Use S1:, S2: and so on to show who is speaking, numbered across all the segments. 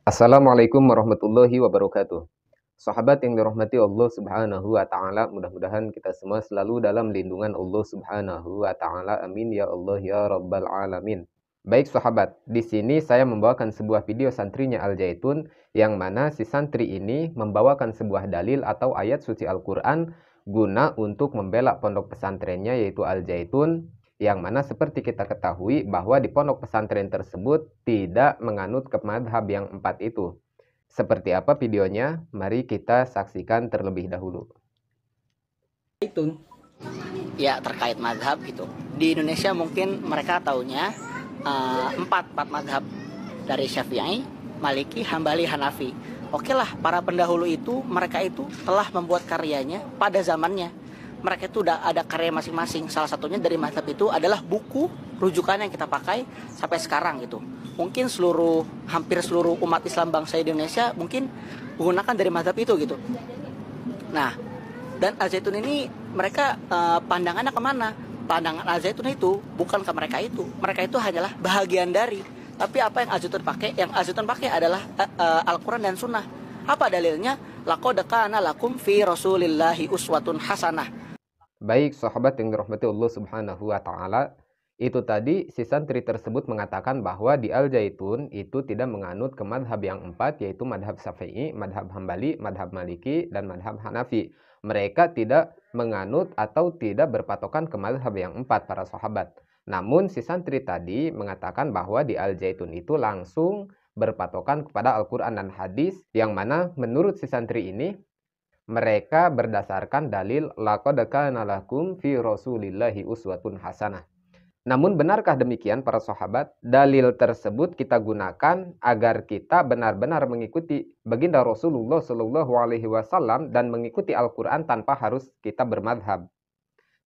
S1: Assalamualaikum warahmatullahi wabarakatuh. Sahabat yang dirahmati Allah Subhanahu wa taala, mudah-mudahan kita semua selalu dalam lindungan Allah Subhanahu wa taala. Amin ya Allah ya rabbal alamin. Baik sahabat, di sini saya membawakan sebuah video santrinya Al Zaitun yang mana si santri ini membawakan sebuah dalil atau ayat suci Al-Qur'an guna untuk membela pondok pesantrennya yaitu Al Zaitun, yang mana seperti kita ketahui bahwa di pondok pesantren tersebut tidak menganut ke madhab yang empat itu. Seperti apa videonya? Mari kita saksikan terlebih dahulu.
S2: Itu ya terkait madhab gitu. Di Indonesia mungkin mereka taunya empat madhab, dari Syafi'i, Maliki, Hambali, Hanafi. Oke lah, para pendahulu itu mereka itu telah membuat karyanya pada zamannya. Mereka itu udah ada karya masing-masing. Salah satunya dari madhab itu adalah buku rujukan yang kita pakai sampai sekarang gitu. Mungkin hampir seluruh umat Islam bangsa Indonesia mungkin menggunakan dari madhab itu gitu. Nah, dan Al Zaitun ini mereka pandangannya kemana? Pandangan Al Zaitun itu bukan ke mereka itu. Mereka itu hanyalah bahagian dari. Tapi apa yang Al Zaitun pakai? Yang Al Zaitun pakai adalah Al-Quran dan Sunnah. Apa dalilnya? Laqad kana lakum fi Rasulillahi uswatun hasanah.
S1: Baik sahabat yang dirahmati Allah Subhanahu wa taala, itu tadi si santri tersebut mengatakan bahwa di Al Zaitun itu tidak menganut ke madhab yang empat, yaitu madhab Syafi'i, madhab Hambali, madhab Maliki, dan madhab Hanafi. Mereka tidak menganut atau tidak berpatokan ke madhab yang empat para sahabat. Namun si santri tadi mengatakan bahwa di Al Zaitun itu langsung berpatokan kepada Al-Quran dan hadis, yang mana menurut si santri ini mereka berdasarkan dalil laqad kana lakum fi Rasulillahi uswatun hasanah. Namun benarkah demikian para sahabat? Dalil tersebut kita gunakan agar kita benar-benar mengikuti baginda Rasulullah Shallallahu alaihi wasallam dan mengikuti Al-Qur'an tanpa harus kita bermadhab.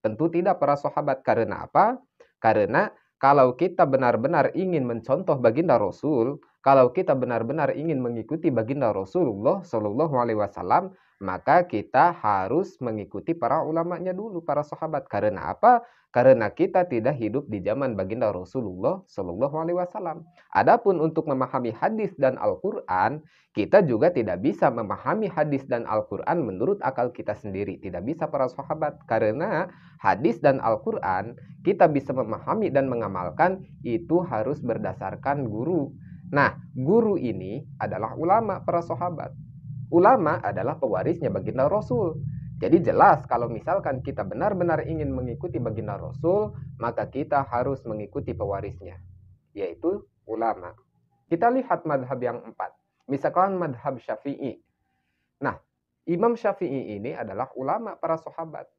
S1: Tentu tidak para sahabat. Karena apa? Karena kalau kita benar-benar ingin mencontoh baginda Rasul, kalau kita benar-benar ingin mengikuti baginda Rasulullah Shallallahu alaihi wasallam, maka kita harus mengikuti para ulamanya dulu, para sahabat. Karena apa? Karena kita tidak hidup di zaman baginda Rasulullah Shallallahu alaihi wasallam. Adapun untuk memahami hadis dan Al-Qur'an, kita juga tidak bisa memahami hadis dan Al-Qur'an menurut akal kita sendiri. Tidak bisa para sahabat. Karena hadis dan Al-Quran kita bisa memahami dan mengamalkan itu harus berdasarkan guru. Nah, guru ini adalah ulama para sahabat. Ulama adalah pewarisnya baginda Rasul. Jadi jelas kalau misalkan kita benar-benar ingin mengikuti baginda Rasul, maka kita harus mengikuti pewarisnya, yaitu ulama. Kita lihat madhab yang empat. Misalkan madhab Syafi'i. Nah, Imam Syafi'i ini adalah ulama para sahabat.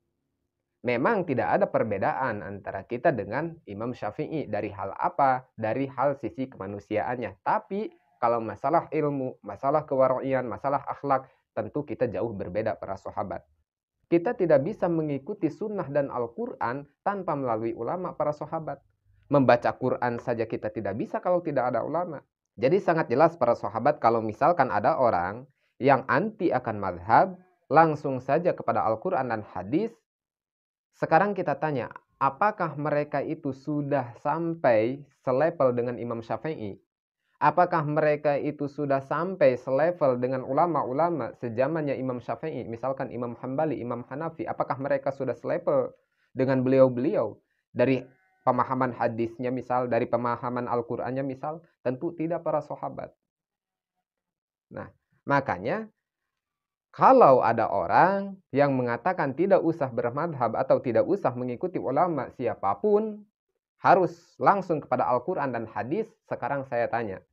S1: Memang tidak ada perbedaan antara kita dengan Imam Syafi'i. Dari hal apa? Dari hal sisi kemanusiaannya. Tapi kalau masalah ilmu, masalah kewara'ian, masalah akhlak, tentu kita jauh berbeda para sahabat. Kita tidak bisa mengikuti sunnah dan Al-Quran tanpa melalui ulama para sahabat. Membaca Quran saja kita tidak bisa kalau tidak ada ulama. Jadi sangat jelas para sahabat kalau misalkan ada orang yang anti akan madhab, langsung saja kepada Al-Quran dan hadis. Sekarang kita tanya, apakah mereka itu sudah sampai selevel dengan Imam Syafi'i? Apakah mereka itu sudah sampai selevel dengan ulama-ulama sejamannya Imam Syafi'i? Misalkan Imam Hambali, Imam Hanafi. Apakah mereka sudah selevel dengan beliau-beliau? Dari pemahaman hadisnya misal, dari pemahaman Al-Qur'annya misal, tentu tidak para sahabat. Nah, makanya kalau ada orang yang mengatakan tidak usah bermadhab atau tidak usah mengikuti ulama siapapun, harus langsung kepada Al-Quran dan hadis, sekarang saya tanya,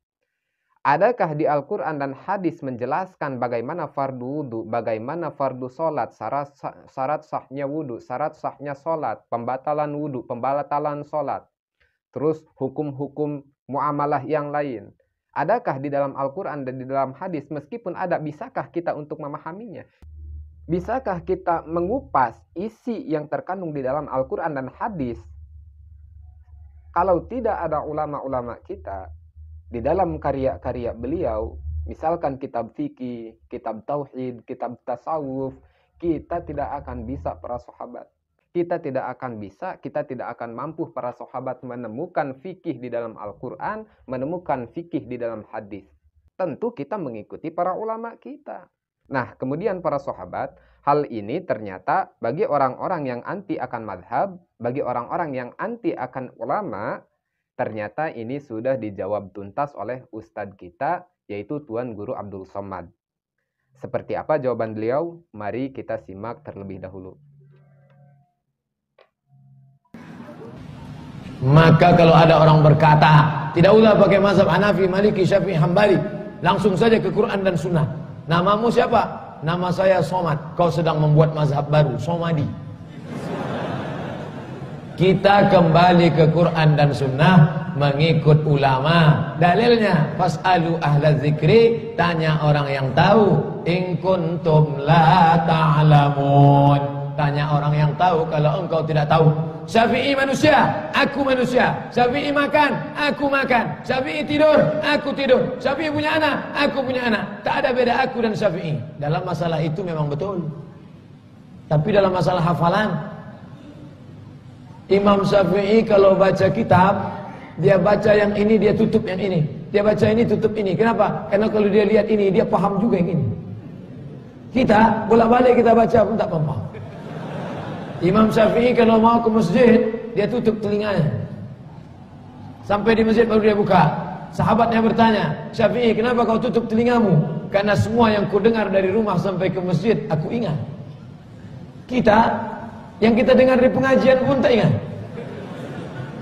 S1: adakah di Al-Quran dan hadis menjelaskan bagaimana fardu wudu, bagaimana fardu sholat, syarat sahnya wudu, syarat sahnya sholat, pembatalan wudu, pembatalan sholat, terus hukum-hukum muamalah yang lain? Adakah di dalam Al-Quran dan di dalam hadis? Meskipun ada, bisakah kita untuk memahaminya? Bisakah kita mengupas isi yang terkandung di dalam Al-Quran dan hadis? Kalau tidak ada ulama-ulama kita di dalam karya-karya beliau, misalkan kitab fikih, kitab tauhid, kitab tasawuf, kita tidak akan bisa para sahabat. Kita tidak akan bisa, kita tidak akan mampu para sahabat menemukan fikih di dalam Al-Quran, menemukan fikih di dalam hadis. tentu kita mengikuti para ulama kita. Nah, kemudian para sahabat, hal ini ternyata bagi orang-orang yang anti akan madhab, bagi orang-orang yang anti akan ulama, ternyata ini sudah dijawab tuntas oleh ustadz kita, yaitu Tuan Guru Abdul Somad. Seperti apa jawaban beliau? Mari kita simak terlebih dahulu.
S3: Maka kalau ada orang berkata, tidak usah pakai mazhab Hanafi, Maliki, Syafi'i, Hambali, langsung saja ke Quran dan Sunnah. Namamu siapa? Nama saya Somad. Kau sedang membuat mazhab baru, Somadi. Kita kembali ke Quran dan Sunnah, mengikut ulama. Dalilnya, fas'alu ahla zikri, tanya orang yang tahu. In kuntum la ta'lamun. Tanya orang yang tahu kalau engkau tidak tahu. Syafi'i manusia, aku manusia. Syafi'i makan, aku makan. Syafi'i tidur, aku tidur. Syafi'i punya anak, aku punya anak. Tak ada beda aku dan Syafi'i. Dalam masalah itu memang betul. Tapi dalam masalah hafalan, Imam Syafi'i kalau baca kitab, dia baca yang ini, dia tutup yang ini. Dia baca ini, tutup ini. Kenapa? Karena kalau dia lihat ini, dia paham juga yang ini. Kita, bolak-balik kita baca pun tak paham. Imam Syafi'i kalau mau ke masjid, dia tutup telinganya. Sampai di masjid baru dia buka. Sahabatnya bertanya, Syafi'i, kenapa kau tutup telingamu? Karena semua yang ku dengar dari rumah sampai ke masjid, aku ingat. Kita, yang kita dengar di pengajian pun tak ingat.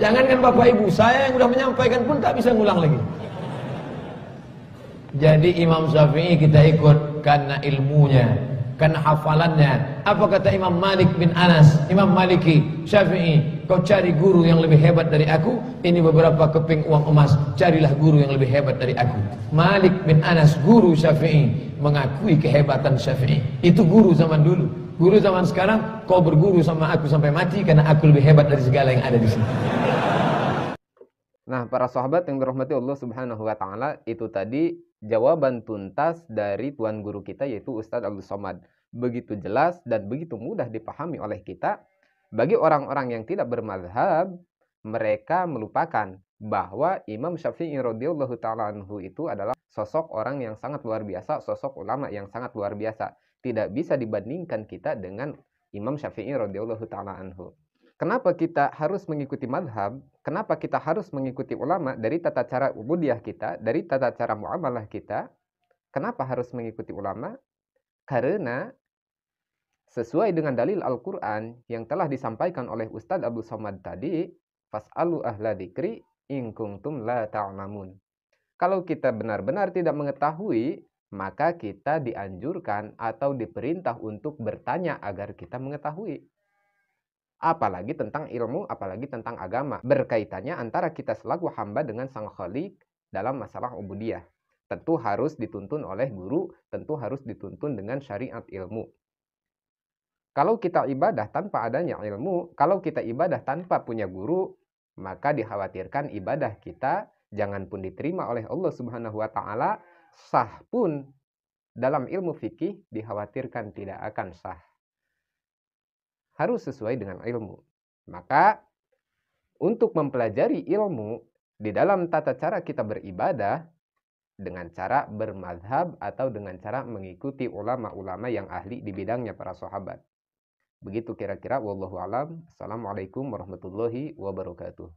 S3: Jangankan Bapak Ibu, saya yang sudah menyampaikan pun tak bisa ngulang lagi. Jadi Imam Syafi'i kita ikut karena ilmunya, karena hafalannya. Apa kata Imam Malik bin Anas, Imam Maliki, Syafi'i, kau cari guru yang lebih hebat dari aku. Ini beberapa keping uang emas, carilah guru yang lebih hebat dari aku. Malik bin Anas, guru Syafi'i, mengakui kehebatan Syafi'i. Itu guru zaman dulu. Guru zaman sekarang, kau berguru sama aku sampai mati karena aku lebih hebat dari segala yang ada di sini.
S1: Nah, para sahabat yang dirahmati Allah Subhanahu wa taala, itu tadi jawaban tuntas dari tuan guru kita, yaitu Ustadz Abdul Somad. Begitu jelas dan begitu mudah dipahami oleh kita. Bagi orang-orang yang tidak bermazhab, mereka melupakan bahwa Imam Syafi'i radhiyallahu taala anhu itu adalah sosok orang yang sangat luar biasa, sosok ulama yang sangat luar biasa. Tidak bisa dibandingkan kita dengan Imam Syafi'i radhiyallahu taala anhu. Kenapa kita harus mengikuti mazhab? Kenapa kita harus mengikuti ulama? Dari tata cara ubudiyah kita, dari tata cara muamalah kita. Kenapa harus mengikuti ulama? Karena sesuai dengan dalil Al-Quran yang telah disampaikan oleh Ustadz Abdul Somad tadi, fas'alu ahla dzikri in kuntum la ta'lamun. Kalau kita benar-benar tidak mengetahui, maka kita dianjurkan atau diperintah untuk bertanya agar kita mengetahui. Apalagi tentang ilmu, apalagi tentang agama. Berkaitannya antara kita selaku hamba dengan Sang Khalik dalam masalah ubudiyah. Tentu harus dituntun oleh guru, tentu harus dituntun dengan syariat ilmu. Kalau kita ibadah tanpa adanya ilmu, kalau kita ibadah tanpa punya guru, maka dikhawatirkan ibadah kita jangan pun diterima oleh Allah Subhanahu wa taala, sah pun dalam ilmu fikih dikhawatirkan tidak akan sah. Harus sesuai dengan ilmu. Maka untuk mempelajari ilmu di dalam tata cara kita beribadah dengan cara bermadhab atau dengan cara mengikuti ulama-ulama yang ahli di bidangnya para sahabat. Begitu kira-kira, wallahu alam. Assalamualaikum warahmatullahi wabarakatuh.